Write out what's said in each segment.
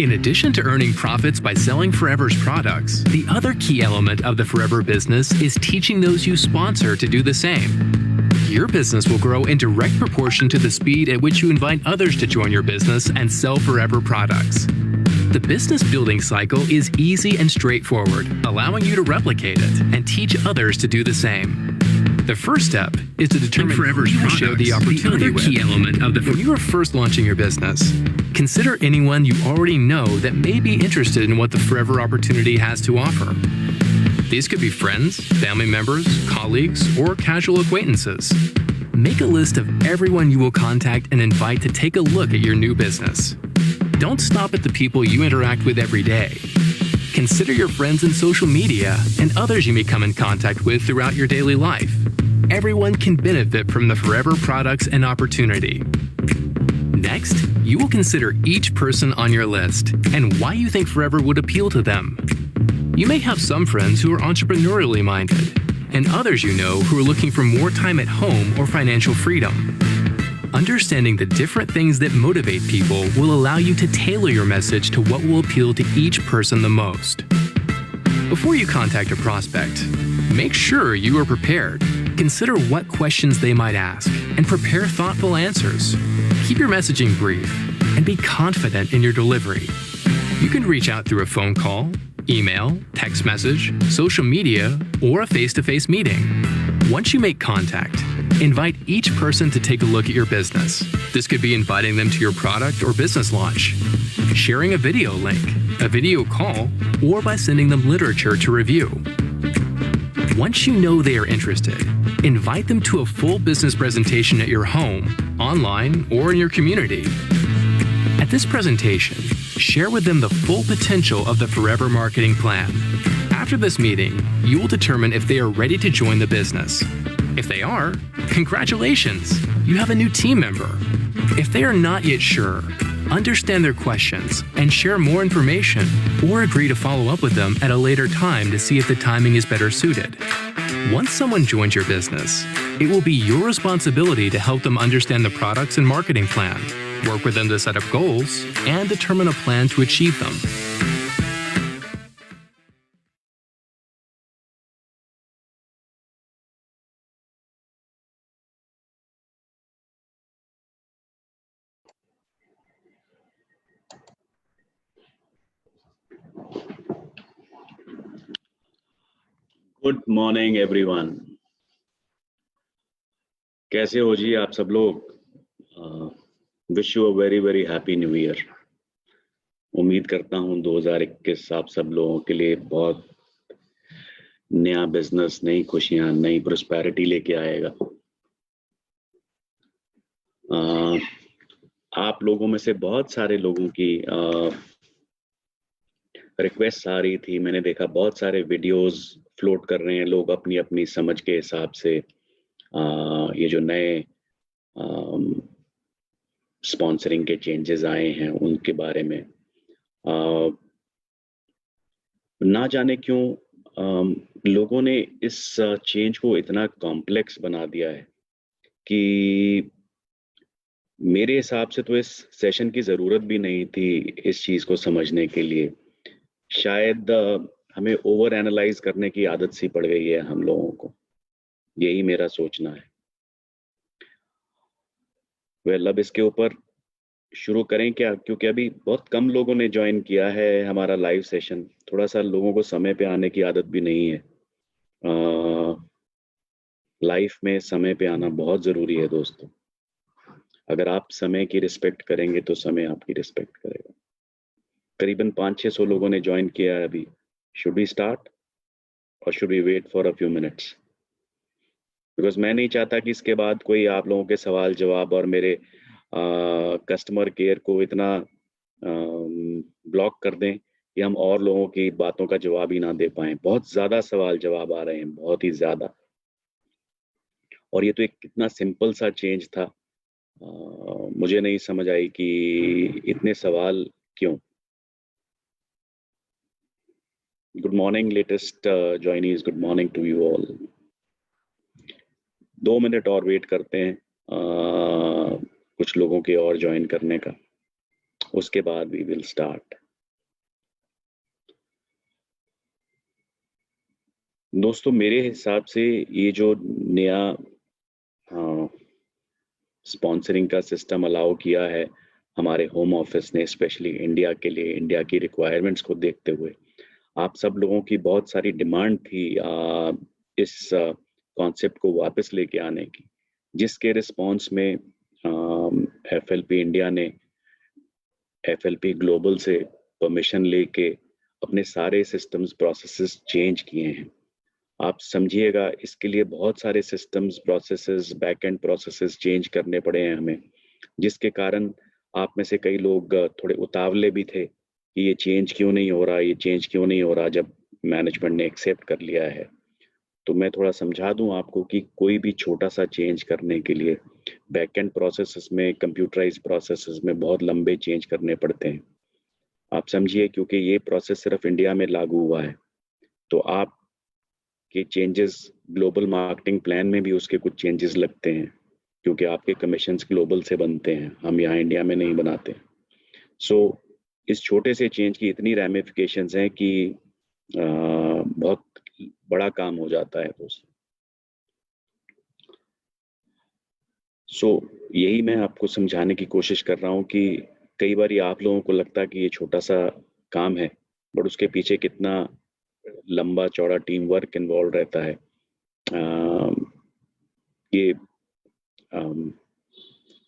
In addition to earning profits by selling Forever's products, the other key element of the Forever business is teaching those you sponsor to do the same. Your business will grow in direct proportion to the speed at which you invite others to join your business and sell Forever products. The business building cycle is easy and straightforward, allowing you to replicate it and teach others to do the same. The first step is to determine Forever's who you show the opportunity with. Key element of when you are first launching your business, consider anyone you already know that may be interested in what the Forever opportunity has to offer. These could be friends, family members, colleagues, or casual acquaintances. Make a list of everyone you will contact and invite to take a look at your new business. Don't stop at the people you interact with every day. Consider your friends in social media and others you may come in contact with throughout your daily life. Everyone can benefit from the Forever products and opportunity. Next, you will consider each person on your list and why you think Forever would appeal to them. You may have some friends who are entrepreneurially minded, and others you know who are looking for more time at home or financial freedom. Understanding the different things that motivate people will allow you to tailor your message to what will appeal to each person the most. Before you contact a prospect, make sure you are prepared. Consider what questions they might ask and prepare thoughtful answers. Keep your messaging brief and be confident in your delivery. You can reach out through a phone call, email, text message, social media, or a face-to-face meeting. Once you make contact, invite each person to take a look at your business. This could be inviting them to your product or business launch, sharing a video link, a video call, or by sending them literature to review. Once you know they are interested, invite them to a full business presentation at your home, online, or in your community. At this presentation, share with them the full potential of the Forever marketing plan. After this meeting, you will determine if they are ready to join the business. If they are, congratulations, you have a new team member. If they are not yet sure, understand their questions and share more information, or agree to follow up with them at a later time to see if the timing is better suited. Once someone joins your business, it will be your responsibility to help them understand the products and marketing plan, work with them to set up goals, and determine a plan to achieve them. Good morning everyone. कैसे हो जी आप सब लोग? Wish you a very very happy new year. उम्मीद करता हूं 2021 आप सब लोगों के लिए बहुत नया बिजनेस, नई खुशियां, नई प्रोस्पेरिटी लेके आएगा। आप लोगों में से बहुत सारे लोगों की रिक्वेस्ट आ रही थी। मैंने देखा बहुत सारे वीडियोस फ्लोट कर रहे हैं लोग अपनी अपनी समझ के हिसाब से। ये जो नए स्पॉन्सरिंग के चेंजेस आए हैं उनके बारे में ना जाने क्यों लोगों ने इस चेंज को इतना कॉम्प्लेक्स बना दिया है कि मेरे हिसाब से तो इस सेशन की ज़रूरत भी नहीं थी इस चीज़ को समझने के लिए। शायद हमें ओवर एनालाइज करने की आदत सी पड़ गई है हम लोगों को, यही मेरा सोचना है। अब इसके ऊपर शुरू करें क्या? क्योंकि अभी बहुत कम लोगों ने ज्वाइन किया है हमारा लाइव सेशन। थोड़ा सा लोगों को समय पे आने की आदत भी नहीं है। लाइफ में समय पे आना बहुत ज़रूरी है दोस्तों। अगर आप समय की रिस्पेक्ट करेंगे तो समय आपकी रिस्पेक्ट करेगा। करीबन 500-600 लोगों ने ज्वाइन किया है अभी। शुड वी स्टार्ट और should we wait for a few minutes? Because मैं नहीं चाहता कि इसके बाद कोई आप लोगों के सवाल जवाब और मेरे कस्टमर केयर को इतना ब्लॉक कर दें कि हम और लोगों की बातों का जवाब ही ना दे पाएं। बहुत ज़्यादा सवाल जवाब आ रहे हैं, बहुत ही ज़्यादा। और ये तो एक कितना सिंपल सा चेंज था। मुझे नहीं समझ आई कि इतने सवाल क्यों। Good morning latest joinees, good morning to you all. 2 minute और वेट करते हैं कुछ लोगों के और ज्वाइन करने का, उसके बाद वी विल स्टार्ट। दोस्तों मेरे हिसाब से ये जो नया स्पॉन्सरिंग का सिस्टम अलाउ किया है हमारे होम ऑफिस ने, स्पेशली इंडिया के लिए, इंडिया की रिक्वायरमेंट्स को देखते हुए, आप सब लोगों की बहुत सारी डिमांड थी इस कॉन्सेप्ट को वापस लेके आने की, जिसके रिस्पॉन्स में एफएलपी इंडिया ने एफएलपी ग्लोबल से परमिशन लेके अपने सारे सिस्टम्स प्रोसेसेस चेंज किए हैं। आप समझिएगा इसके लिए बहुत सारे systems processes back and processes change करने पड़े हैं हमें, जिसके कारण आप में से कई लोग थोड़े उतावले भी थे कि ये चेंज क्यों नहीं हो रहा, ये चेंज क्यों नहीं हो रहा, जब मैनेजमेंट ने एक्सेप्ट कर लिया है। तो मैं थोड़ा समझा दूं आपको कि कोई भी छोटा सा चेंज करने के लिए बैक एंड प्रोसेसेस में, कंप्यूटराइज प्रोसेसेस में बहुत लंबे चेंज करने पड़ते हैं। आप समझिए, क्योंकि ये प्रोसेस सिर्फ इंडिया में लागू हुआ है, तो आप के चेंजेस ग्लोबल मार्केटिंग प्लान में भी उसके कुछ चेंजेस लगते हैं, क्योंकि आपके कमीशंस ग्लोबल से बनते हैं, हम यहाँ इंडिया में नहीं बनाते। सो इस छोटे से चेंज की इतनी रैमिफिकेशंस हैं कि बहुत बड़ा काम हो जाता है दोस्तों। सो यही मैं आपको समझाने की कोशिश कर रहा हूँ कि कई बार आप लोगों को लगता है कि ये छोटा सा काम है, बट उसके पीछे कितना लंबा चौड़ा टीम वर्क इन्वॉल्व रहता है। ये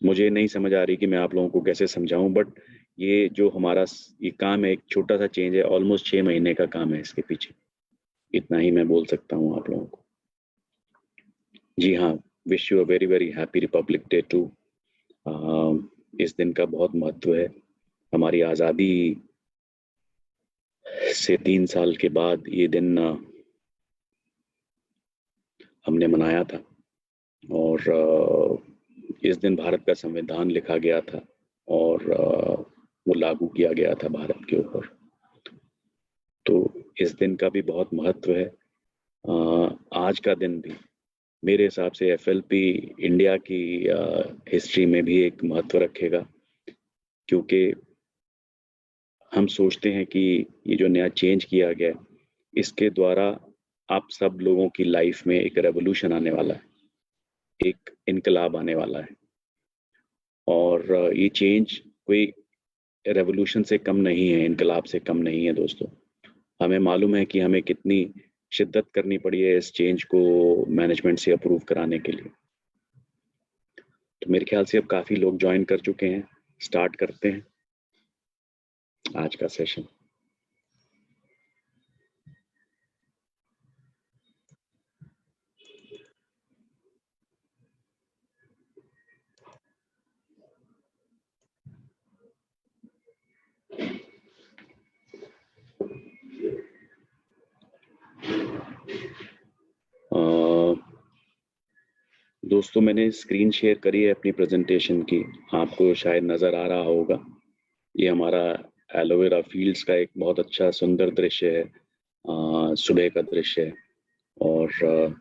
मुझे नहीं समझ आ रही कि मैं आप लोगों को कैसे समझाऊं, बट ये जो हमारा ये काम है, एक छोटा सा चेंज है, ऑलमोस्ट 6 महीने का काम है इसके पीछे। इतना ही मैं बोल सकता हूँ आप लोगों को। जी हाँ, wish you a very very happy Republic Day too. इस दिन का बहुत महत्व है। हमारी आज़ादी से 3 साल के बाद ये दिन हमने मनाया था, और इस दिन भारत का संविधान लिखा गया था और वो लागू किया गया था भारत के ऊपर। तो इस दिन का भी बहुत महत्व है। आज का दिन भी मेरे हिसाब से एफएलपी इंडिया की हिस्ट्री में भी एक महत्व रखेगा, क्योंकि हम सोचते हैं कि ये जो नया चेंज किया गया है, इसके द्वारा आप सब लोगों की लाइफ में एक रेवोल्यूशन आने वाला है, एक इनकलाब आने वाला है। और ये चेंज कोई रेवोल्यूशन से कम नहीं है, इनकलाब से कम नहीं है दोस्तों। हमें मालूम है कि हमें कितनी शिद्दत करनी पड़ी है इस चेंज को मैनेजमेंट से अप्रूव कराने के लिए। तो मेरे ख्याल से अब काफ़ी लोग ज्वाइन कर चुके हैं। स्टार्ट करते हैं आज का सेशन। दोस्तों मैंने स्क्रीन शेयर करी है अपनी प्रेजेंटेशन की, आपको शायद नज़र आ रहा होगा। ये हमारा एलोवेरा फील्ड्स का एक बहुत अच्छा सुंदर दृश्य है, सुबह का दृश्य है। और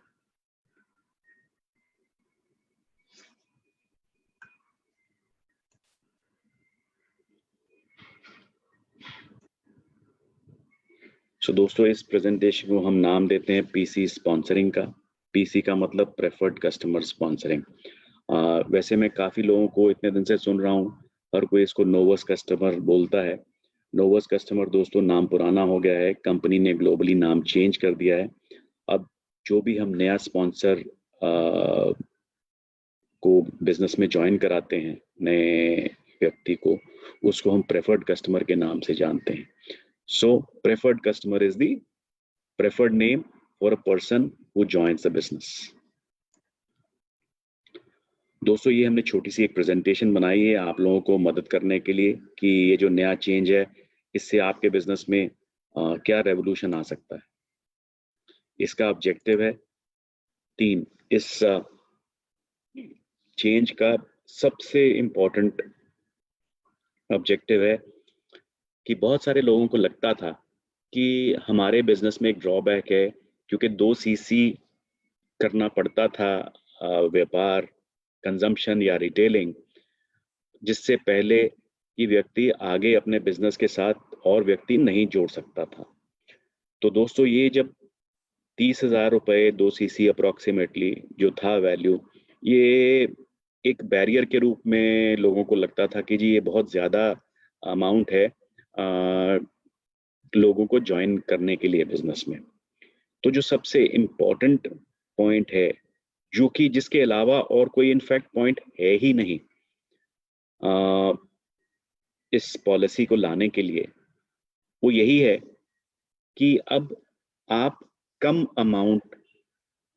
दोस्तों इस प्रेजेंटेशन को हम नाम देते हैं पीसी स्पॉन्सरिंग का। पीसी का मतलब प्रेफर्ड कस्टमर स्पॉन्सरिंग। वैसे मैं काफ़ी लोगों को इतने दिन से सुन रहा हूँ, हर कोई इसको नोवस कस्टमर बोलता है। नोवस कस्टमर दोस्तों नाम पुराना हो गया है, कंपनी ने ग्लोबली नाम चेंज कर दिया है। अब जो भी हम नया स्पॉन्सर को बिजनेस में ज्वाइन कराते हैं, नए व्यक्ति को, उसको हम प्रेफर्ड कस्टमर के नाम से जानते हैं। So preferred customer is the preferred name for a person who joins the business. दोस्तों ये हमने छोटी सी एक प्रेजेंटेशन बनाई है आप लोगों को मदद करने के लिए कि ये जो नया चेंज है, इससे आपके बिजनेस में क्या रेवोल्यूशन आ सकता है। इसका ऑब्जेक्टिव है 3। इस चेंज का सबसे इम्पोर्टेंट ऑब्जेक्टिव है कि बहुत सारे लोगों को लगता था कि हमारे बिजनेस में एक ड्रॉबैक है, क्योंकि 2 सीसी करना पड़ता था, व्यापार, कंजम्पशन या रिटेलिंग, जिससे पहले कि व्यक्ति आगे अपने बिजनेस के साथ और व्यक्ति नहीं जोड़ सकता था। तो दोस्तों ये जब 30,000 रुपये 2 सीसी अप्रॉक्सीमेटली जो था वैल्यू, ये एक बैरियर के रूप में लोगों को लगता था कि जी ये बहुत ज़्यादा अमाउंट है लोगों को ज्वाइन करने के लिए बिजनेस में। तो जो सबसे इम्पोर्टेंट पॉइंट है, जो कि जिसके अलावा और कोई इनफैक्ट पॉइंट है ही नहीं इस पॉलिसी को लाने के लिए, वो यही है कि अब आप कम अमाउंट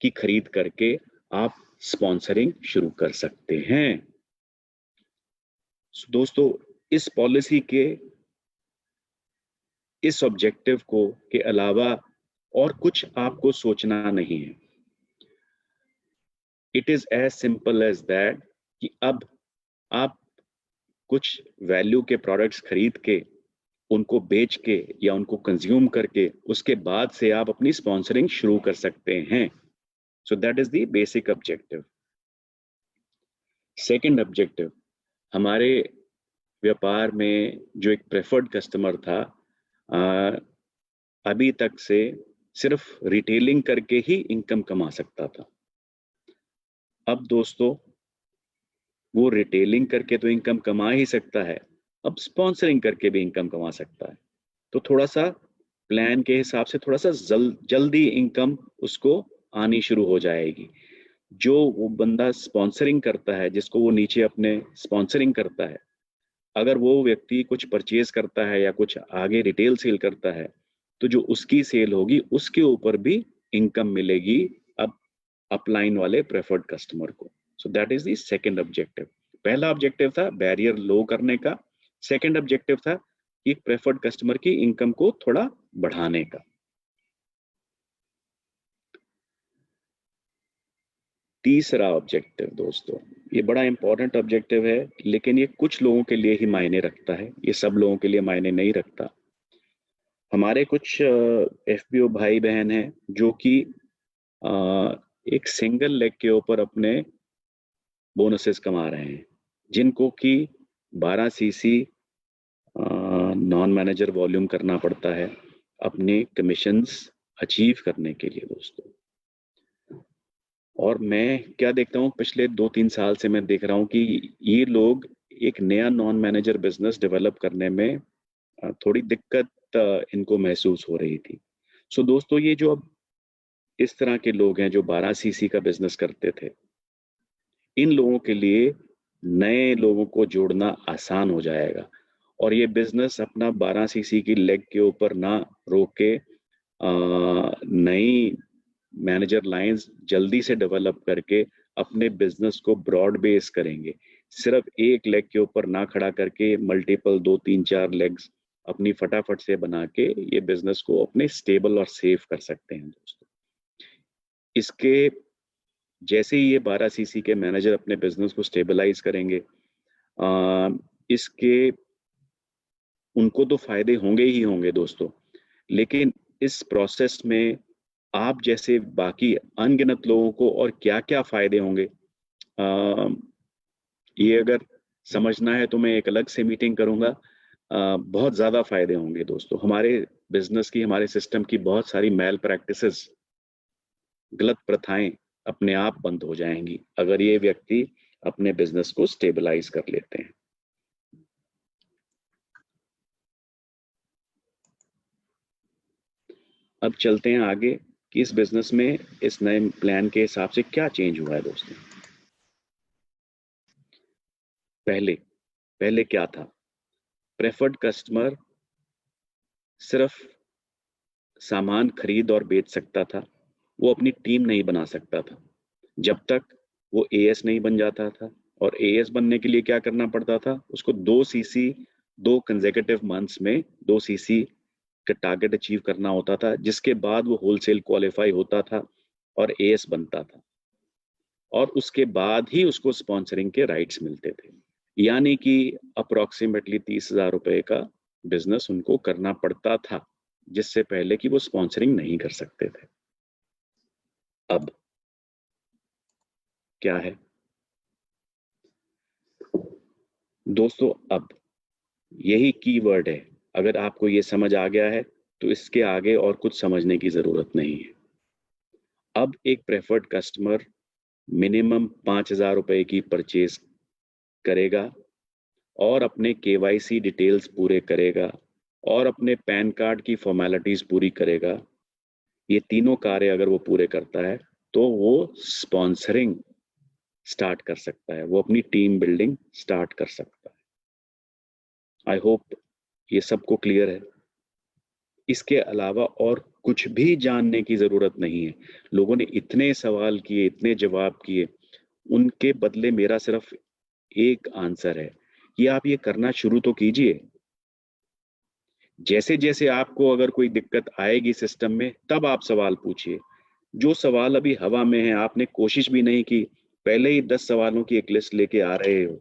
की खरीद करके आप स्पॉन्सरिंग शुरू कर सकते हैं। दोस्तों, इस पॉलिसी के इस ऑब्जेक्टिव को के अलावा और कुछ आपको सोचना नहीं है। It is as simple as that कि अब आप कुछ वैल्यू के प्रोडक्ट्स खरीद के उनको बेच के या उनको कंज्यूम करके उसके बाद से आप अपनी स्पॉन्सरिंग शुरू कर सकते हैं। So that is the basic objective. Second objective, हमारे व्यापार में जो एक प्रेफर्ड कस्टमर था, अभी तक से सिर्फ रिटेलिंग करके ही इनकम कमा सकता था। अब दोस्तों, वो रिटेलिंग करके तो इनकम कमा ही सकता है, अब स्पॉन्सरिंग करके भी इनकम कमा सकता है। तो थोड़ा सा प्लान के हिसाब से थोड़ा सा जल्दी इनकम उसको आनी शुरू हो जाएगी। जो वो बंदा स्पॉन्सरिंग करता है, जिसको वो नीचे अपने स्पॉन्सरिंग करता है, अगर वो व्यक्ति कुछ परचेज करता है या कुछ आगे रिटेल सेल करता है, तो जो उसकी सेल होगी उसके ऊपर भी इनकम मिलेगी अब अपलाइन वाले प्रेफर्ड कस्टमर को। So that is the second objective. पहला ऑब्जेक्टिव था बैरियर लो करने का, सेकंड ऑब्जेक्टिव था कि प्रेफर्ड कस्टमर की इनकम को थोड़ा बढ़ाने का। तीसरा ऑब्जेक्टिव दोस्तों, ये बड़ा इंपॉर्टेंट ऑब्जेक्टिव है, लेकिन ये कुछ लोगों के लिए ही मायने रखता है, ये सब लोगों के लिए मायने नहीं रखता। हमारे कुछ एफपीओ भाई बहन हैं जो कि एक सिंगल लेग के ऊपर अपने बोनसेस कमा रहे हैं, जिनको कि 12 सीसी नॉन मैनेजर वॉल्यूम करना पड़ता है अपने कमीशंस अचीव करने के लिए दोस्तों। और मैं क्या देखता हूँ, पिछले 2-3 साल से मैं देख रहा हूँ कि ये लोग एक नया नॉन मैनेजर बिजनेस डेवलप करने में थोड़ी दिक्कत इनको महसूस हो रही थी। सो दोस्तों, ये जो अब इस तरह के लोग हैं जो 12 सीसी का बिजनेस करते थे, इन लोगों के लिए नए लोगों को जोड़ना आसान हो जाएगा और ये बिजनेस अपना 12 सीसी की लेग के ऊपर ना रोक के नई मैनेजर लाइंस जल्दी से डेवलप करके अपने बिजनेस को ब्रॉड बेस करेंगे। सिर्फ एक लेग के ऊपर ना खड़ा करके मल्टीपल 2-3-4 लेग्स अपनी फटाफट से बना के ये बिजनेस को अपने स्टेबल और सेफ कर सकते हैं दोस्तों। इसके जैसे ही ये 12 सीसी के मैनेजर अपने बिजनेस को स्टेबलाइज करेंगे, इसके उनको तो फायदे होंगे ही होंगे दोस्तों, लेकिन इस प्रोसेस में आप जैसे बाकी अनगिनत लोगों को और क्या-क्या फायदे होंगे, ये अगर समझना है तो मैं एक अलग से मीटिंग करूंगा। बहुत ज़्यादा फायदे होंगे दोस्तों। हमारे बिजनेस की, हमारे सिस्टम की बहुत सारी मैल प्रैक्टिसेस, गलत प्रथाएं अपने आप बंद हो जाएंगी अगर ये व्यक्ति अपने बिजनेस को स्टेबलाइज कर लेते हैं। अब चलते हैं आगे कि इस बिजनेस में इस नए प्लान के हिसाब से क्या चेंज हुआ है दोस्तों। पहले क्या था? प्रेफर्ड कस्टमर सिर्फ सामान खरीद और बेच सकता था, वो अपनी टीम नहीं बना सकता था जब तक वो एएस नहीं बन जाता था। और एएस बनने के लिए क्या करना पड़ता था? उसको 2 सीसी 2 कंसेक्यूटिव मंथ्स में 2 सीसी का टारगेट अचीव करना होता था, जिसके बाद वो होलसेल क्वालिफाई होता था और एएस बनता था, और उसके बाद ही उसको स्पॉन्सरिंग के राइट्स मिलते थे। यानी कि अप्रोक्सीमेटली 30,000 रुपए का बिजनेस उनको करना पड़ता था, जिससे पहले कि वो स्पॉन्सरिंग नहीं कर सकते थे। अब क्या है दोस्तों? अब यही कीवर्ड है। अगर आपको ये समझ आ गया है तो इसके आगे और कुछ समझने की जरूरत नहीं है। अब एक प्रेफर्ड कस्टमर मिनिमम 5,000 रुपए की परचेज करेगा और अपने केवाईसी डिटेल्स पूरे करेगा और अपने पैन कार्ड की फॉर्मेलिटीज पूरी करेगा, ये तीनों कार्य अगर वो पूरे करता है तो वो स्पॉन्सरिंग स्टार्ट कर सकता है, वो अपनी टीम बिल्डिंग स्टार्ट कर सकता है। आई होप ये सबको क्लियर है। इसके अलावा और कुछ भी जानने की जरूरत नहीं है। लोगों ने इतने सवाल किए, इतने जवाब किए, उनके बदले मेरा सिर्फ एक आंसर है कि आप ये करना शुरू तो कीजिए। जैसे जैसे आपको अगर कोई दिक्कत आएगी सिस्टम में, तब आप सवाल पूछिए। जो सवाल अभी हवा में है, आपने कोशिश भी नहीं की, पहले ही 10 सवालों की एक लिस्ट लेके आ रहे हो,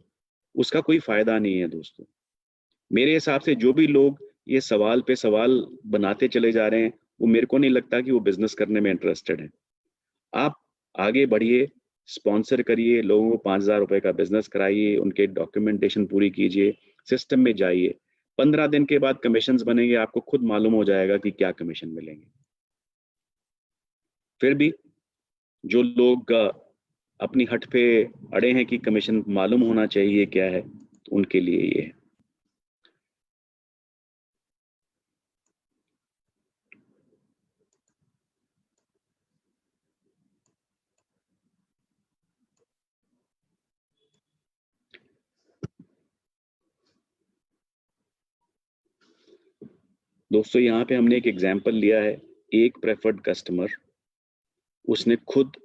उसका कोई फायदा नहीं है दोस्तों। मेरे हिसाब से जो भी लोग ये सवाल पे सवाल बनाते चले जा रहे हैं, वो मेरे को नहीं लगता कि वो बिजनेस करने में इंटरेस्टेड है। आप आगे बढ़िए, स्पॉन्सर करिए, लोगों को 5,000 रुपए का बिजनेस कराइए, उनके डॉक्यूमेंटेशन पूरी कीजिए, सिस्टम में जाइए। 15 दिन के बाद कमीशंस बनेंगे, आपको खुद मालूम हो जाएगा कि क्या कमीशन मिलेंगे। फिर भी जो लोग अपनी हट पे अड़े हैं कि कमीशन मालूम होना चाहिए क्या है, तो उनके लिए ये है। दोस्तों यहाँ पे हमने एक एग्जाम्पल लिया है। एक प्रेफर्ड कस्टमर, उसने खुद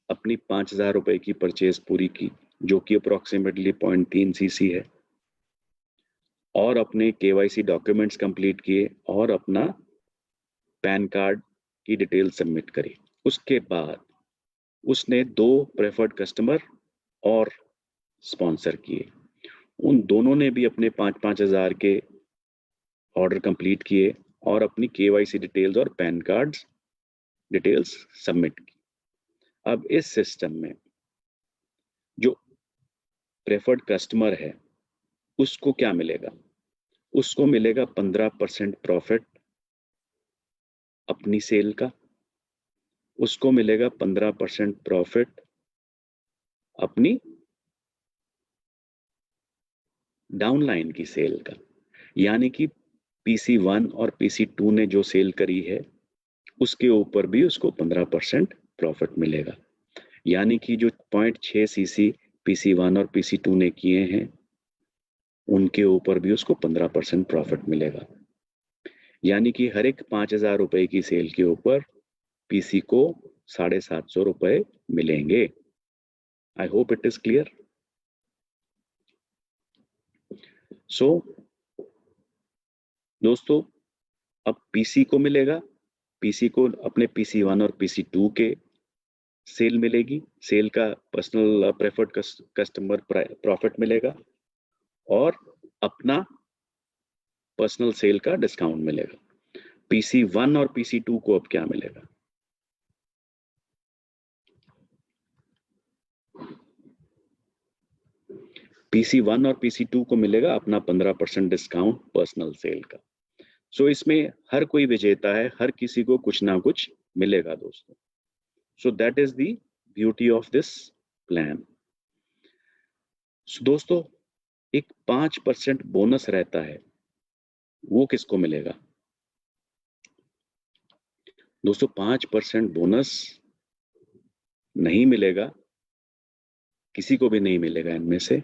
अपनी 5,000 रुपए की परचेज पूरी की, जो कि अप्रोक्सीमेटली 0.3 सीसी है, और अपने केवाईसी डॉक्यूमेंट्स कंप्लीट किए और अपना पैन कार्ड की डिटेल सबमिट करी। उसके बाद उसने 2 प्रेफर्ड कस्टमर और स्पॉन्सर किए। उन दोनों ने भी अपने 5,000 के ऑर्डर कंप्लीट किए और अपनी केवाईसी डिटेल्स और पैन कार्ड डिटेल्स सबमिट की। अब इस सिस्टम में जो प्रेफर्ड कस्टमर है उसको क्या मिलेगा? उसको मिलेगा 15% प्रॉफिट अपनी सेल का, उसको मिलेगा 15% प्रॉफिट अपनी डाउनलाइन की सेल का। यानी कि PC1 और PC2 ने जो सेल करी है उसके ऊपर भी उसको 15% प्रॉफिट मिलेगा। यानी कि जो 0.6 सीसी PC1 और PC2 ने किए हैं उनके ऊपर भी उसको 15% प्रॉफिट मिलेगा। यानी कि हर एक 5,000 रुपए की सेल के ऊपर PC को 750 रुपए मिलेंगे। I hope it is clear. So दोस्तों, अब PC को मिलेगा, PC को अपने PC1 और PC2 के सेल मिलेगी, सेल का पर्सनल प्रेफर्ड कस्टमर प्रॉफिट मिलेगा और अपना पर्सनल सेल का डिस्काउंट मिलेगा। PC1 और PC2 को अब क्या मिलेगा? PC1 और PC2 को मिलेगा अपना 15% डिस्काउंट पर्सनल सेल का। सो इसमें हर कोई विजेता है, हर किसी को कुछ ना कुछ मिलेगा दोस्तों। So that is the beauty of this plan. दोस्तों, एक 5% बोनस रहता है, वो किसको मिलेगा? दोस्तों 5% बोनस नहीं मिलेगा, किसी को भी नहीं मिलेगा इनमें से,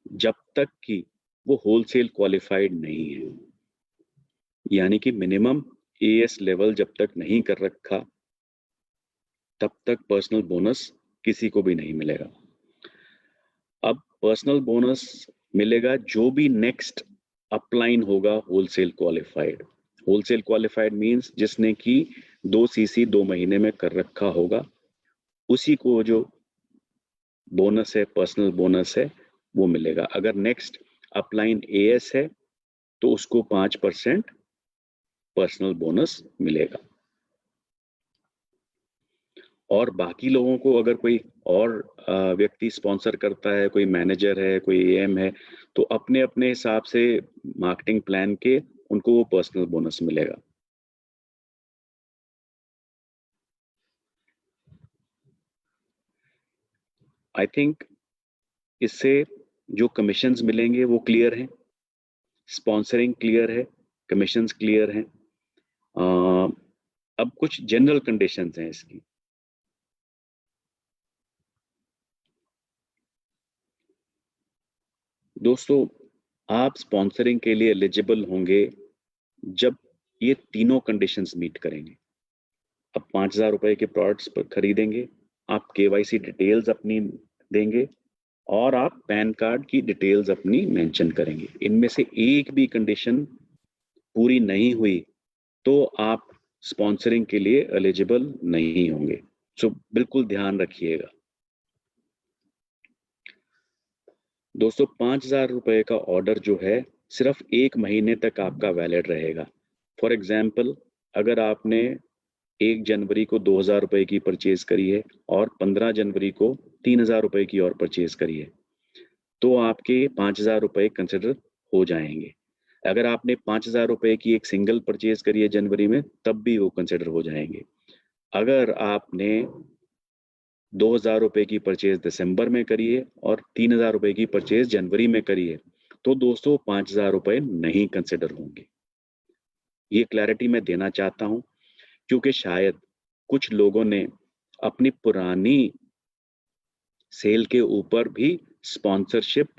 जब तक कि वो होलसेल क्वालिफाइड नहीं है। यानी कि मिनिमम AS लेवल जब तक नहीं कर रखा, तब तक पर्सनल बोनस किसी को भी नहीं मिलेगा। अब पर्सनल बोनस मिलेगा जो भी नेक्स्ट अपलाइन होगा wholesale qualified. Wholesale qualified means जिसने कि 2 CC 2 महीने में कर रखा होगा, उसी को जो बोनस है, पर्सनल बोनस है, वो मिलेगा। अगर नेक्स्ट अपलाइन AS है तो उसको 5% पर्सनल बोनस मिलेगा। और बाकी लोगों को अगर कोई और व्यक्ति स्पॉन्सर करता है, कोई मैनेजर है, कोई AM है, तो अपने अपने हिसाब से मार्केटिंग प्लान के उनको वो पर्सनल बोनस मिलेगा। आई थिंक इससे जो कमीशंस मिलेंगे वो क्लियर हैं, स्पॉन्सरिंग क्लियर है, कमीशंस क्लियर हैं। अब कुछ जनरल कंडीशंस हैं इसकी। दोस्तों, आप स्पॉन्सरिंग के लिए एलिजिबल होंगे जब ये तीनों कंडीशंस मीट करेंगे। अब 5,000 रुपए के प्रोडक्ट्स पर खरीदेंगे, आप केवाईसी डिटेल्स अपनी देंगे और आप पैन कार्ड की डिटेल्स अपनी मेंशन करेंगे। इनमें से एक भी कंडीशन पूरी नहीं हुई तो आप स्पॉन्सरिंग के लिए एलिजिबल नहीं होंगे। सो बिल्कुल ध्यान रखिएगा। दोस्तों, 5,000 रुपए का ऑर्डर जो है सिर्फ 1 महीने तक आपका वैलिड रहेगा। फॉर एग्जाम्पल, अगर आपने 1 जनवरी को 2,000 रुपए की परचेज करी है और 15 जनवरी को 3,000 रुपए की और परचेज करी है, तो आपके 5,000 रुपए कंसिडर हो जाएंगे। अगर आपने 5,000 रुपए की एक सिंगल परचेज करी है जनवरी में, तब भी वो कंसिडर हो जाएंगे। अगर आपने 2,000 रुपए की परचेज दिसंबर में करी है और 3,000 रुपए की परचेज जनवरी में करी है, तो दोस्तों 5,000 रुपए नहीं कंसिडर होंगे। ये क्लैरिटी मैं देना चाहता हूं, क्योंकि शायद कुछ लोगों ने अपनी पुरानी सेल के ऊपर भी स्पॉन्सरशिप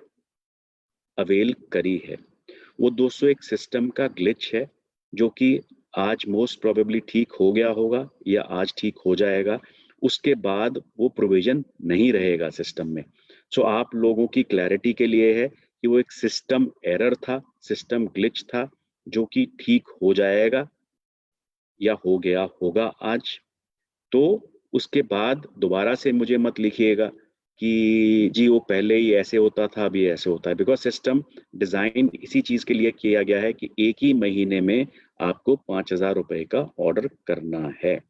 अवेल करी है। वो दोस्तों एक सिस्टम का ग्लिच है, जो कि आज मोस्ट प्रोबेबली ठीक हो गया होगा या आज ठीक हो जाएगा। उसके बाद वो प्रोविजन नहीं रहेगा सिस्टम में। सो आप लोगों की क्लैरिटी के लिए है कि वो एक सिस्टम एरर था, सिस्टम ग्लिच था, जो कि ठीक हो जाएगा या हो गया होगा आज। तो उसके बाद दोबारा से मुझे मत लिखिएगा कि जी वो पहले ही ऐसे होता था, अभी ऐसे होता है, बिकॉज सिस्टम डिजाइन इसी चीज के लिए किया गया है कि एक ही महीने में आपको 5,000 रुपए का ऑर्डर करना है।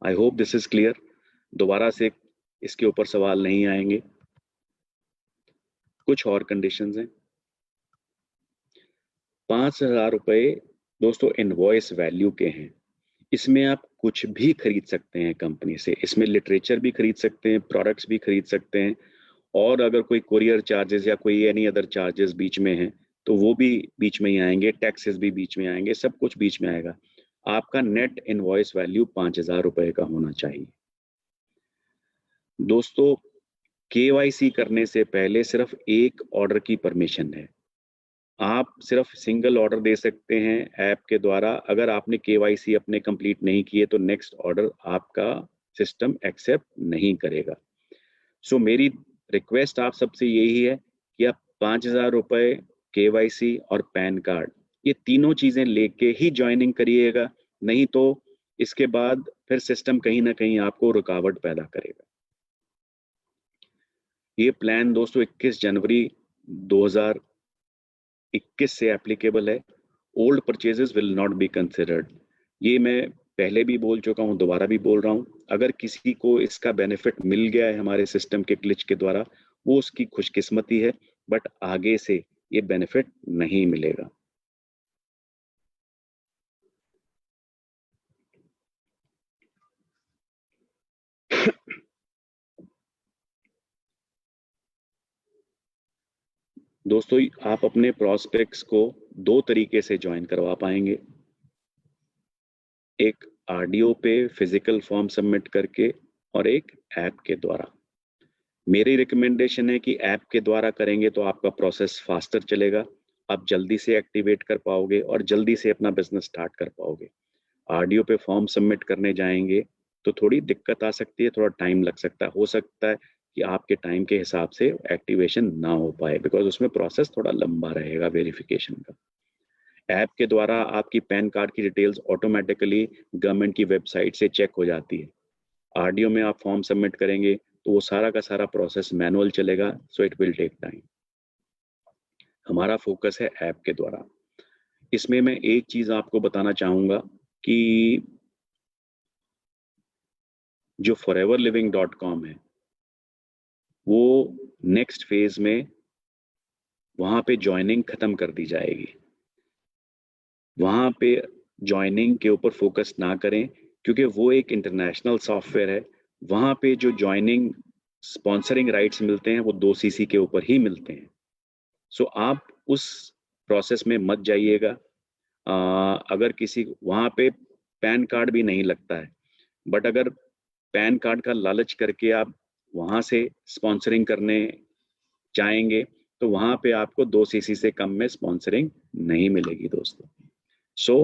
I hope this is clear. दोबारा से इसके ऊपर सवाल नहीं आएंगे। कुछ और कंडीशंस हैं। 5,000 रुपए दोस्तों इनवॉइस वैल्यू के हैं। इसमें आप कुछ भी खरीद सकते हैं कंपनी से। इसमें लिटरेचर भी खरीद सकते हैं, प्रोडक्ट्स भी खरीद सकते हैं, और अगर कोई कुरियर चार्जेस या कोई एनी अदर चार्जेस बीच में हैं तो वो भी बीच में ही आएंगे, टैक्सेस भी बीच में आएंगे, सब कुछ बीच में आएगा। आपका नेट इनवॉइस वैल्यू 5,000 रुपए का होना चाहिए। दोस्तों, केवाईसी करने से पहले सिर्फ एक ऑर्डर की परमिशन है। आप सिर्फ सिंगल ऑर्डर दे सकते हैं ऐप के द्वारा। अगर आपने केवाईसी अपने कंप्लीट नहीं किए तो नेक्स्ट ऑर्डर आपका सिस्टम एक्सेप्ट नहीं करेगा। सो मेरी रिक्वेस्ट आप सबसे यही है कि आप 5,000 रुपए, केवाईसी और पैन कार्ड, ये तीनों चीजें लेके ही ज्वाइनिंग करिएगा, नहीं तो इसके बाद फिर सिस्टम कहीं ना कहीं आपको रुकावट पैदा करेगा। ये प्लान दोस्तों 21 जनवरी 2021 से एप्लीकेबल है। Old purchases will not be considered. ये मैं पहले भी बोल चुका हूँ, दोबारा भी बोल रहा हूँ। अगर किसी को इसका बेनिफिट मिल गया है हमारे सिस्टम के ग्लिच के द्वारा, वो उसकी खुशकिस्मती है, बट आगे से ये बेनिफिट नहीं मिलेगा। दोस्तों, आप अपने प्रोस्पेक्ट्स को 2 तरीके से ज्वाइन करवा पाएंगे। एक आरडीओ पे फिजिकल फॉर्म सबमिट करके, और एक ऐप के द्वारा। मेरी रिकमेंडेशन है कि ऐप के द्वारा करेंगे तो आपका प्रोसेस फास्टर चलेगा, आप जल्दी से एक्टिवेट कर पाओगे और जल्दी से अपना बिजनेस स्टार्ट कर पाओगे। आरडीओ पे फॉर्म सबमिट करने जाएंगे तो थोड़ी दिक्कत आ सकती है, थोड़ा टाइम लग सकता है। हो सकता है कि आपके टाइम के हिसाब से एक्टिवेशन ना हो पाए, बिकॉज उसमें प्रोसेस थोड़ा लंबा रहेगा वेरिफिकेशन का। ऐप के द्वारा आपकी पैन कार्ड की डिटेल्स ऑटोमेटिकली गवर्नमेंट की वेबसाइट से चेक हो जाती है। आरडीओ में आप फॉर्म सबमिट करेंगे तो वो सारा का सारा प्रोसेस मैनुअल चलेगा, so it will take time. हमारा फोकस है ऐप के द्वारा। इसमें मैं एक चीज आपको बताना चाहूंगा कि जो foreverliving.com है, वो नेक्स्ट फेज में वहां पे ज्वाइनिंग खत्म कर दी जाएगी। वहां पे ज्वाइनिंग के ऊपर फोकस ना करें, क्योंकि वो एक इंटरनेशनल सॉफ्टवेयर है। वहाँ पे जो ज्वाइनिंग स्पॉन्सरिंग राइट्स मिलते हैं वो 2 सीसी के ऊपर ही मिलते हैं। सो आप उस प्रोसेस में मत जाइएगा। अगर किसी वहाँ पे पैन कार्ड भी नहीं लगता है, बट अगर पैन कार्ड का लालच करके आप वहाँ से स्पॉन्सरिंग करने जाएंगे तो वहाँ पे आपको 2 सीसी से कम में स्पॉन्सरिंग नहीं मिलेगी दोस्तों। सो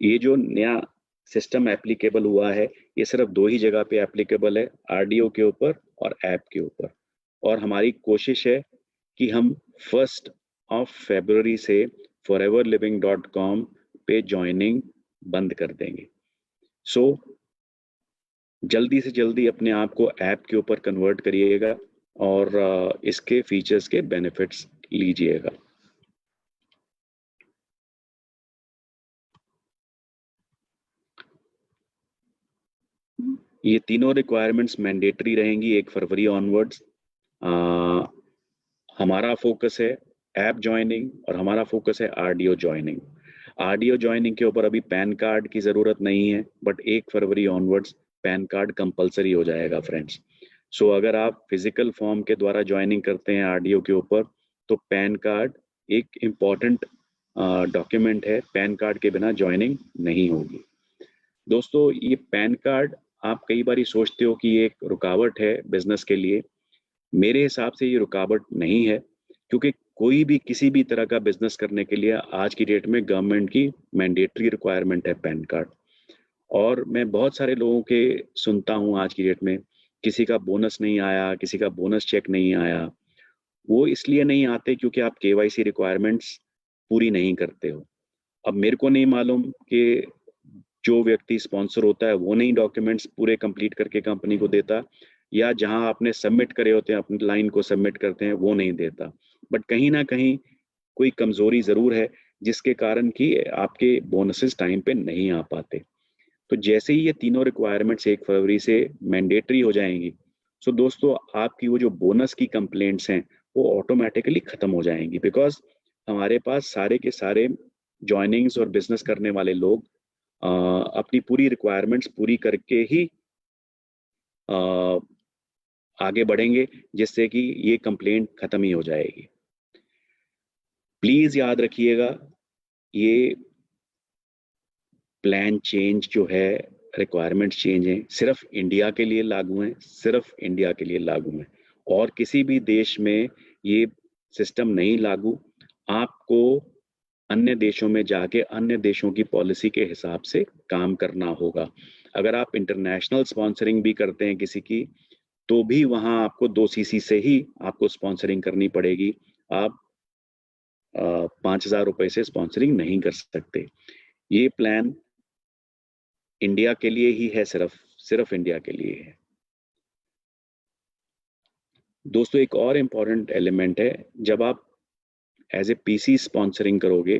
ये जो नया सिस्टम एप्लीकेबल हुआ है, ये सिर्फ 2 ही जगह पे एप्लीकेबल है, आरडीओ के ऊपर और ऐप के ऊपर। और हमारी कोशिश है कि हम 1 फरवरी से foreverliving.com पे ज्वाइनिंग बंद कर देंगे। सो जल्दी से जल्दी अपने आप को ऐप के ऊपर कन्वर्ट करिएगा और इसके फीचर्स के बेनिफिट्स लीजिएगा। ये तीनों रिक्वायरमेंट्स मैंडेटरी रहेंगी 1 फरवरी ऑनवर्ड्स। हमारा फोकस है ऐप ज्वाइनिंग और हमारा फोकस है आरडीओ ज्वाइनिंग। आरडीओ ज्वाइनिंग के ऊपर अभी पैन कार्ड की ज़रूरत नहीं है, but 1 February onwards pan card compulsory हो जाएगा फ्रेंड्स। सो अगर आप फिजिकल फॉर्म के द्वारा ज्वाइनिंग करते हैं आरडीओ के ऊपर तो पैन कार्ड एक इम्पॉर्टेंट डॉक्यूमेंट है, पैन कार्ड के बिना ज्वाइनिंग नहीं होगी। दोस्तों ये पैन कार्ड आप कई बार सोचते हो कि ये एक रुकावट है बिजनेस के लिए। मेरे हिसाब से ये रुकावट नहीं है, क्योंकि कोई भी किसी भी तरह का बिजनेस करने के लिए आज की डेट में गवर्नमेंट की मैंडेटरी रिक्वायरमेंट है पैन कार्ड। और मैं बहुत सारे लोगों के सुनता हूँ आज की डेट में, किसी का बोनस नहीं आया, किसी का बोनस चेक नहीं आया। वो इसलिए नहीं आते क्योंकि आप केवाईसी रिक्वायरमेंट्स पूरी नहीं करते हो। अब मेरे को नहीं मालूम कि जो व्यक्ति स्पॉन्सर होता है वो नहीं डॉक्यूमेंट्स पूरे कंप्लीट करके कंपनी को देता, या जहां आपने सबमिट करे होते हैं अपनी लाइन को सबमिट करते हैं वो नहीं देता। बट कहीं ना कहीं कोई कमजोरी जरूर है जिसके कारण कि आपके बोनसेस टाइम पे नहीं आ पाते। तो जैसे ही ये तीनों रिक्वायरमेंट्स 1 फरवरी से मैंडेटरी हो जाएंगी, सो दोस्तों आपकी वो जो बोनस की कंप्लेंट्स हैं वो ऑटोमेटिकली खत्म हो जाएंगी, बिकॉज हमारे पास सारे के सारे ज्वाइनिंग्स और बिजनेस करने वाले लोग अपनी पूरी रिक्वायरमेंट्स पूरी करके ही आगे बढ़ेंगे, जिससे कि ये कंप्लेंट खत्म ही हो जाएगी। प्लीज याद रखिएगा, ये प्लान चेंज जो है, रिक्वायरमेंट चेंज है, सिर्फ इंडिया के लिए लागू है, सिर्फ इंडिया के लिए लागू है, और किसी भी देश में ये सिस्टम नहीं लागू। आपको अन्य देशों में जाके अन्य देशों की पॉलिसी के हिसाब से काम करना होगा। अगर आप इंटरनेशनल स्पॉन्सरिंग भी करते हैं किसी की, तो भी वहां आपको 2 सीसी से ही आपको स्पॉन्सरिंग करनी पड़ेगी। आप 5,000 रुपए से स्पॉन्सरिंग नहीं कर सकते। ये प्लान इंडिया के लिए ही है, सिर्फ इंडिया के लिए है। दोस्तों एक और इम्पॉर्टेंट एलिमेंट है, जब आप एज ए पीसी स्पॉन्सरिंग करोगे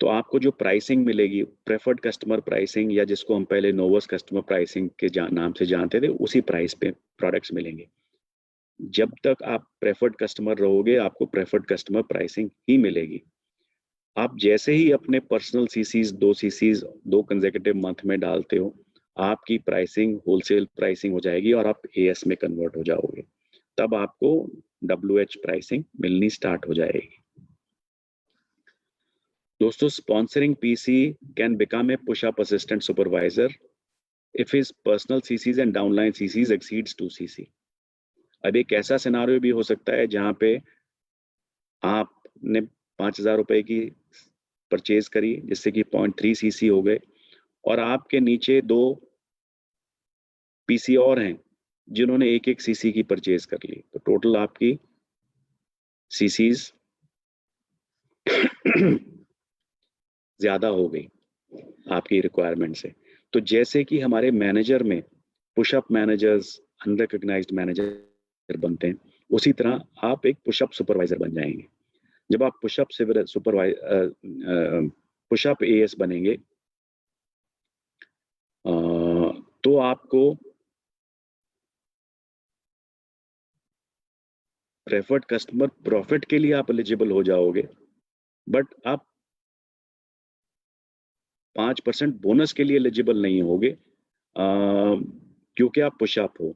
तो आपको जो प्राइसिंग मिलेगी, प्रेफर्ड कस्टमर प्राइसिंग, या जिसको हम पहले नोवस कस्टमर प्राइसिंग के नाम से जानते थे, उसी प्राइस पे प्रोडक्ट्स मिलेंगे। जब तक आप प्रेफर्ड कस्टमर रहोगे आपको प्रेफर्ड कस्टमर प्राइसिंग ही मिलेगी। आप जैसे ही अपने personal chassis 2 chassis 2 consecutive month में डालते हो, आपकी प्राइसिंग होलसेल प्राइसिंग हो जाएगी और आप एएस में कन्वर्ट हो जाओगे। तब आपको WH प्राइसिंग मिलनी स्टार्ट हो जाएगी। दोस्तों sponsoring PC can become a push-up assistant supervisor if his personal CCs and downline CCs exceeds 2 CC। अब एक ऐसा सिनारियो भी हो सकता है जहां पे आपने 5,000 रुपए की परचेज करी जिससे कि 0.3 CC हो गए, और आपके नीचे 2 PC और हैं जिन्होंने 1-1 CC की परचेज कर ली, तो टोटल आपकी CCs ज्यादा हो गई आपकी रिक्वायरमेंट से। तो जैसे कि हमारे मैनेजर में पुशअप मैनेजर्स अनरिकॉग्नाइज्ड मैनेजर बनते हैं, उसी तरह आप एक पुशअप सुपरवाइजर बन जाएंगे। जब आप पुशअप एएस बनेंगे तो आपको प्रेफर्ड कस्टमर प्रॉफिट के लिए आप एलिजिबल हो जाओगे, बट आप 5% बोनस के लिए एलिजिबल नहीं होगे क्योंकि आप पुशअप हो।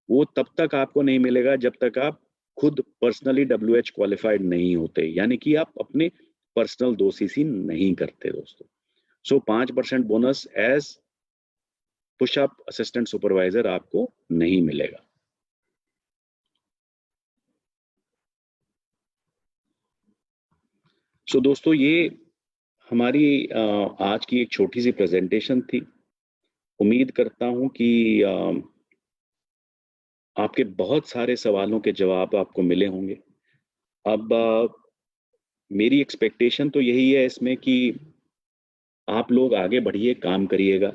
वो तब तक आपको नहीं मिलेगा जब तक आप खुद पर्सनली WH क्वालिफाइड नहीं होते, यानी कि आप अपने पर्सनल 2 CC नहीं करते दोस्तों। So 5% bonus as pushup assistant supervisor आपको नहीं मिलेगा। सो दोस्तों, ये हमारी आज की एक छोटी सी प्रेजेंटेशन थी। उम्मीद करता हूं कि आपके बहुत सारे सवालों के जवाब आपको मिले होंगे। अब मेरी एक्सपेक्टेशन तो यही है इसमें कि आप लोग आगे बढ़िए, काम करिएगा।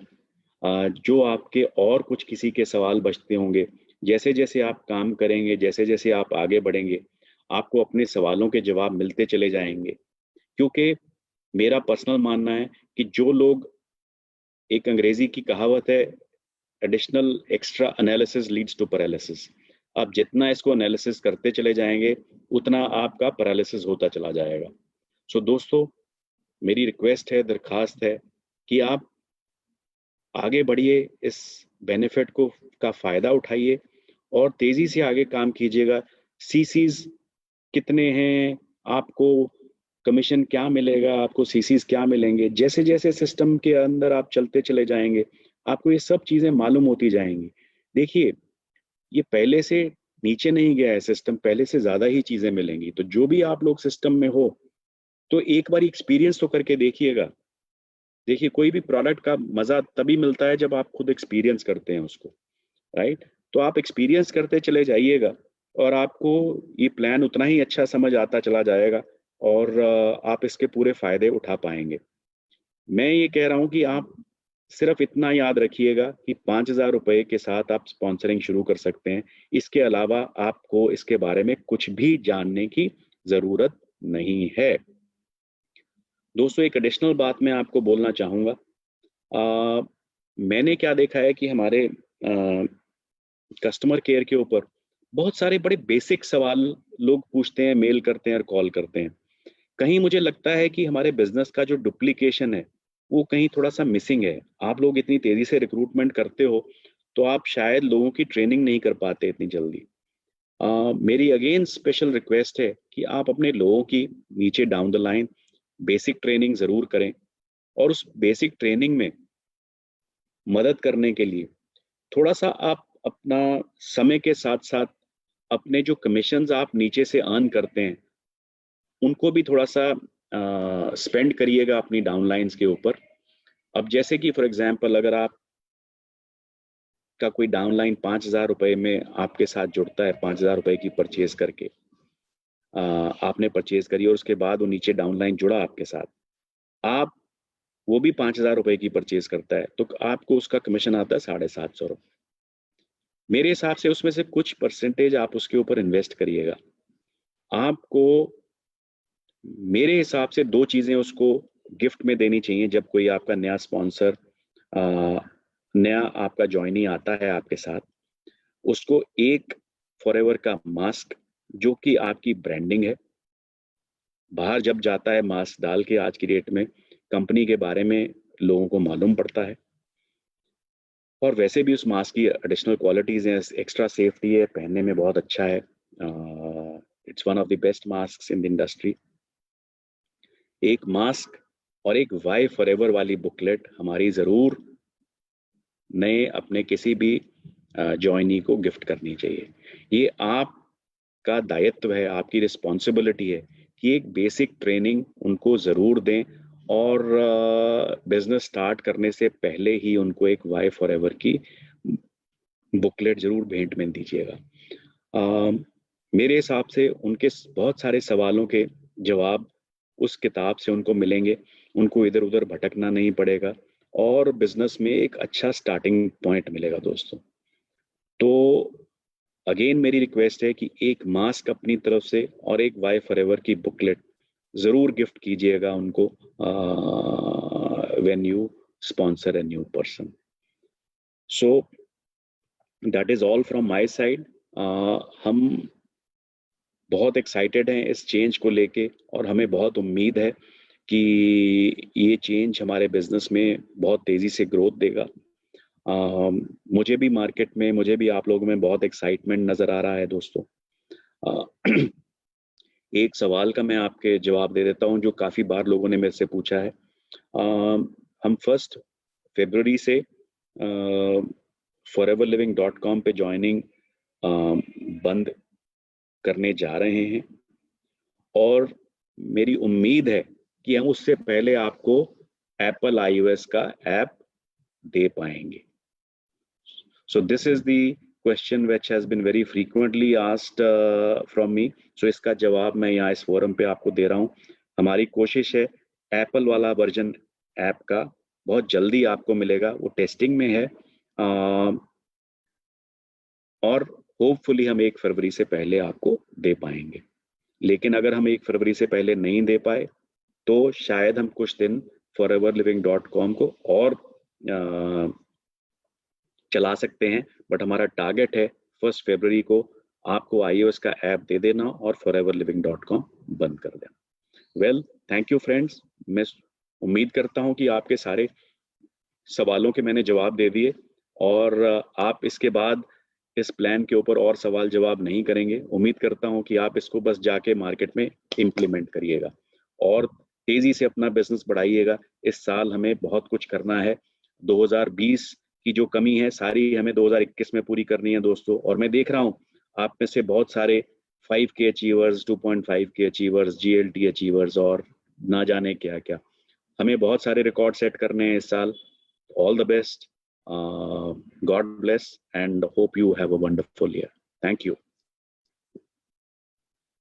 जो आपके और कुछ किसी के सवाल बचते होंगे, जैसे जैसे आप काम करेंगे, जैसे जैसे आप आगे बढ़ेंगे, आपको अपने सवालों के जवाब मिलते चले जाएंगे। क्योंकि मेरा पर्सनल मानना है कि जो लोग, एक अंग्रेजी की कहावत है, additional extra analysis leads to paralysis. आप जितना इसको एनालिसिस करते चले जाएंगे, उतना आपका पैरालिसिस होता चला जाएगा। सो दोस्तों, मेरी रिक्वेस्ट है, दरखास्त है कि आप आगे बढ़िए, इस बेनिफिट को का फायदा उठाइए और तेजी से आगे काम कीजिएगा। सीसीज कितने हैं, आपको कमीशन क्या मिलेगा, आपको सीसीज क्या मिलेंगे, जैसे जैसे सिस्टम के अंदर आप चलते चले जाएंगे, आपको ये सब चीजें मालूम होती जाएंगी। देखिए, ये पहले से नीचे नहीं गया है सिस्टम, पहले से ज्यादा ही चीजें मिलेंगी। तो जो भी आप लोग सिस्टम में हो, तो एक बार एक्सपीरियंस तो करके देखिएगा। देखिए, कोई भी प्रोडक्ट का मजा तभी मिलता है जब आप खुद एक्सपीरियंस करते हैं उसको, राइट? तो आप एक्सपीरियंस करते चले जाइएगा और आपको ये प्लान उतना ही अच्छा समझ आता चला जाएगा और आप इसके पूरे फायदे उठा पाएंगे। मैं ये कह रहा हूँ कि आप सिर्फ इतना याद रखिएगा कि 5,000 रुपए के साथ आप स्पॉन्सरिंग शुरू कर सकते हैं। इसके अलावा आपको इसके बारे में कुछ भी जानने की जरूरत नहीं है। दोस्तों, एक एडिशनल बात मैं आपको बोलना चाहूँगा। मैंने क्या देखा है कि हमारे कस्टमर केयर के ऊपर बहुत सारे बड़े बेसिक सवाल लोग पूछते हैं, मेल करते हैं और कॉल करते हैं। कहीं मुझे लगता है कि हमारे बिजनेस का जो डुप्लीकेशन है, वो कहीं थोड़ा सा मिसिंग है। आप लोग इतनी तेजी से रिक्रूटमेंट करते हो, तो आप शायद लोगों की ट्रेनिंग नहीं कर पाते इतनी जल्दी। मेरी अगेन स्पेशल रिक्वेस्ट है कि आप अपने लोगों की नीचे down the line basic training जरूर करें और उस बेसिक ट्रेनिंग में मदद करने के लिए थोड़ा सा आप अपना समय के साथ साथ अपने जो कमीशंस आप नीचे से अर्न करते हैं, उनको भी थोड़ा सा स्पेंड करिएगा अपनी डाउनलाइंस के ऊपर। अब जैसे कि फॉर एग्जांपल, अगर आप का कोई डाउनलाइन 5,000 रुपए में आपके साथ जुड़ता है, 5,000 रुपए की परचेज करके आपने परचेज करी और उसके बाद वो नीचे डाउनलाइन जुड़ा आपके साथ, आप वो भी 5,000 रुपए की परचेज करता है, तो आपको उसका कमीशन आता है 750 रुपये। मेरे हिसाब से उसमें से कुछ परसेंटेज आप उसके ऊपर इन्वेस्ट करिएगा। आपको मेरे हिसाब से 2 चीजें उसको गिफ्ट में देनी चाहिए जब कोई आपका नया स्पॉन्सर, नया आपका ज्वाइनी आता है आपके साथ। उसको एक फॉरएवर का मास्क, जो कि आपकी ब्रांडिंग है। बाहर जब जाता है मास्क डाल के, आज की डेट में कंपनी के बारे में लोगों को मालूम पड़ता है। और वैसे भी उस मास्क की एडिशनल क्वालिटीज हैं, एक्स्ट्रा सेफ्टी है, पहनने में बहुत अच्छा है। It's one of the best mask in the industry. एक मास्क और एक वाई फॉरएवर वाली बुकलेट हमारी जरूर नए अपने किसी भी ज्वाइनी को गिफ्ट करनी चाहिए। ये आपका दायित्व है, आपकी रिस्पॉन्सिबिलिटी है कि एक बेसिक ट्रेनिंग उनको जरूर दें और बिजनेस स्टार्ट करने से पहले ही उनको एक वाई फॉरएवर की बुकलेट जरूर भेंट में दीजिएगा। मेरे हिसाब से उनके बहुत सारे सवालों के जवाब उस किताब से उनको मिलेंगे, उनको इधर उधर भटकना नहीं पड़ेगा और बिजनेस में एक अच्छा स्टार्टिंग पॉइंट मिलेगा दोस्तों। तो अगेन मेरी रिक्वेस्ट है कि एक मास्क अपनी तरफ से और एक वाई फॉरएवर की बुकलेट जरूर गिफ्ट कीजिएगा उनको when you sponsor a new person. So that is all from my side. हम बहुत एक्साइटेड हैं इस चेंज को लेके और हमें बहुत उम्मीद है कि ये चेंज हमारे बिजनेस में बहुत तेजी से ग्रोथ देगा मुझे भी मार्केट में, मुझे भी आप लोगों में बहुत एक्साइटमेंट नज़र आ रहा है दोस्तों। एक सवाल का मैं आपके जवाब दे देता हूं जो काफ़ी बार लोगों ने मेरे से पूछा है। हम 1 फरवरी से foreverliving.com पे ज्वाइनिंग बंद करने जा रहे हैं और मेरी उम्मीद है कि हम उससे पहले आपको एप्पल iOS का ऐप दे पाएंगे। So this is the question which has been very frequently asked from me. So इसका जवाब मैं यहाँ इस फोरम पे आपको दे रहा हूँ। हमारी कोशिश है एप्पल वाला वर्जन ऐप का बहुत जल्दी आपको मिलेगा, वो टेस्टिंग में है और होपफुली हम 1 फरवरी से पहले आपको दे पाएंगे। लेकिन अगर हम 1 फरवरी से पहले नहीं दे पाए तो शायद हम कुछ दिन foreverliving.com को और चला सकते हैं, बट हमारा टारगेट है 1 फरवरी को आपको iOS का ऐप दे देना और foreverliving.com बंद कर देना। Well, thank you friends. मैं उम्मीद करता हूं कि आपके सारे सवालों के मैंने जवाब दे दिए और आप इसके बाद इस प्लान के ऊपर और सवाल जवाब नहीं करेंगे। उम्मीद करता हूं कि आप इसको बस जाके मार्केट में इम्प्लीमेंट करिएगा और तेजी से अपना बिजनेस बढ़ाइएगा। इस साल हमें बहुत कुछ करना है। 2020 की जो कमी है सारी हमें 2021 में पूरी करनी है दोस्तों। और मैं देख रहा हूं आप में से बहुत सारे 5K achievers, 2.5K achievers, GLT achievers और ना जाने क्या क्या। हमें बहुत सारे रिकॉर्ड सेट करने हैं इस साल। All the best, God bless and hope you have a wonderful year. Thank you.